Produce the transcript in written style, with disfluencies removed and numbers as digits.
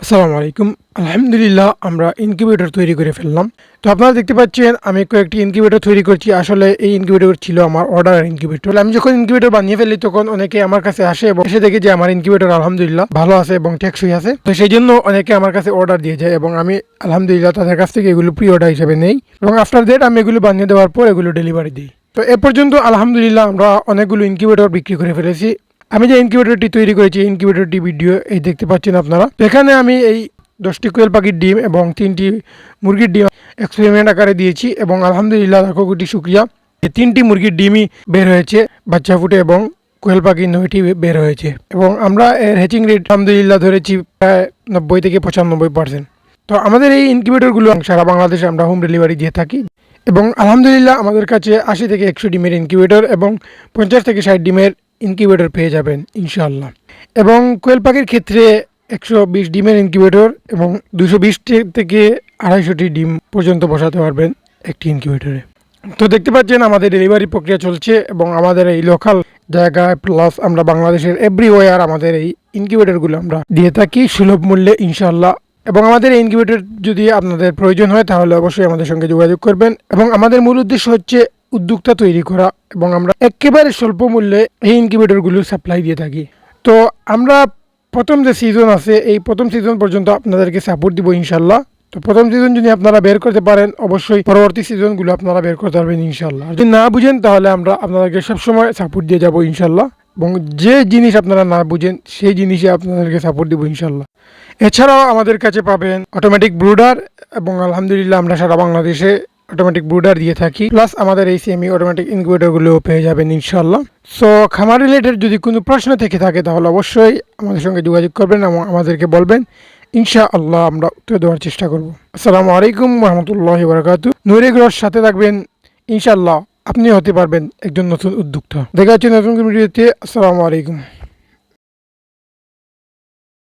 আসসালামু আলাইকুম। আলহামদুলিল্লাহ আমরা ইনকিউবেটর তৈরি করে ফেললাম। তো আপনারা দেখতে পাচ্ছেন আমি কয়েকটি ইনকিউবেটর তৈরি করছি। আসলে এই ইনকিউবেটর ছিল আমার অর্ডার ইনকিউবেটর। আমি যখন ইনকিউবেটর বানিয়ে ফেলি তখন অনেকে আমার কাছে আসে এবং এসে দেখে যে আমার ইনকিউবেটর আলহামদুলিল্লাহ ভালো আছে এবং টেকসই আছে। তো সেই জন্য অনেকে আমার কাছে অর্ডার দিয়ে যায় এবং আমি আলহামদুলিল্লাহ তাদের কাছ থেকে এগুলো প্রি অর্ডার হিসেবে নেই এবং আফটার দ্যাট আমি এগুলো বানিয়ে দেওয়ার পর এগুলো ডেলিভারি দিই। তো এ পর্যন্ত আলহামদুলিল্লাহ আমরা অনেকগুলো ইনকিউবেটর বিক্রি করে ফেলেছি। আমি যে ইনকিউবেটরটি তৈরি করেছি ইনকিউবেটরটি ভিডিও এই দেখতে পাচ্ছেন আপনারা। এখানে আমি এই 10টি কোয়েল পাখির ডিম এবং 3টি মুরগির ডিম এক্সপেরিমেন্ট আকারে দিয়েছি এবং আলহামদুলিল্লাহ লাখো কোটি শুকরিয়া। এই 3টি মুরগির ডিমই বের হয়েছে বাচ্চা ফুটে এবং কোয়েল পাখি 9টি বের হয়েছে এবং আমরা এর হ্যাচিং রেট আলহামদুলিল্লাহ ধরেছি প্রায় 90 থেকে 95%। তো আমাদের এই ইনকিউবেটরগুলো সারা বাংলাদেশে আমরা হোম ডেলিভারি দিয়ে থাকি এবং আলহামদুলিল্লাহ আমাদের কাছে 80 থেকে 100 ডিমের ইনকিউবেটর এবং 50 থেকে 60 ডিমের ইনকিউবেটর পেয়ে যাবেন ইনশাআল্লাহ। এবং কোয়েল পাখির ক্ষেত্রে 120 ডিমের ইনকিউবেটর এবং 220 থেকে 250টি ডিম পর্যন্ত বসাতে পারবেন একটি ইনকিউবেটরে। তো দেখতে পাচ্ছেন আমাদের ডেলিভারি প্রক্রিয়া চলছে এবং আমাদের এই লোকাল জায়গায় প্লাস আমরা বাংলাদেশের এভরিওয়্যার আমাদের এই ইনকিউবেটরগুলো আমরা দিয়ে থাকি সুলভ মূল্যে ইনশাআল্লাহ। এবং আমাদের এই ইনকিউবেটর যদি আপনাদের প্রয়োজন হয় তাহলে অবশ্যই আমাদের সঙ্গে যোগাযোগ করবেন এবং আমাদের মূল উদ্দেশ্য হচ্ছে উদ্যোক্তা তৈরি করা এবং আমরা একেবারে স্বল্প মূল্যে এই ইনকিউবেটরগুলো সাপ্লাই দিয়ে থাকি। তো আমরা প্রথম যে সিজন আছে এই প্রথম সিজন পর্যন্ত আপনাদেরকে সাপোর্ট দিব ইনশাল্লাহ। তো প্রথম সিজন যদি আপনারা বের করতে পারেন অবশ্যই পরবর্তী সিজনগুলো আপনারা বের করতে পারবেন ইনশাল্লাহ। যদি না বুঝেন তাহলে আমরা আপনাদেরকে সবসময় সাপোর্ট দিয়ে যাব ইনশাল্লাহ এবং যে জিনিস আপনারা না বুঝেন সেই জিনিসে আপনাদেরকে সাপোর্ট দিব ইনশাল্লাহ। এছাড়াও আমাদের কাছে পাবেন অটোমেটিক ব্রুডার এবং আলহামদুলিল্লাহ আমরা সারা বাংলাদেশে অটোমেটিক ব্রুডার দিয়ে থাকি প্লাস আমাদের এই সেমি অটোমেটিক ইনকিউবেটরগুলোও পেয়ে যাবেন ইনশাল্লাহ। সো খামার রিলেটেড যদি কোনো প্রশ্ন থেকে থাকে তাহলে অবশ্যই আমাদের সঙ্গে যোগাযোগ করবেন এবং আমাদেরকে বলবেন ইনশাআল্লাহ আমরা উত্তর দেওয়ার চেষ্টা করব। আসসালামু আলাইকুম রহমতুল্লাহি বারাকাতু। নূরে গ্রস সাথে থাকবেন ইনশাআল্লাহ আপনি হতে পারবেন একজন নতুন উদ্যোক্তা। দেখা হচ্ছে নতুন ভিডিওতে। আসসালামু আলাইকুম।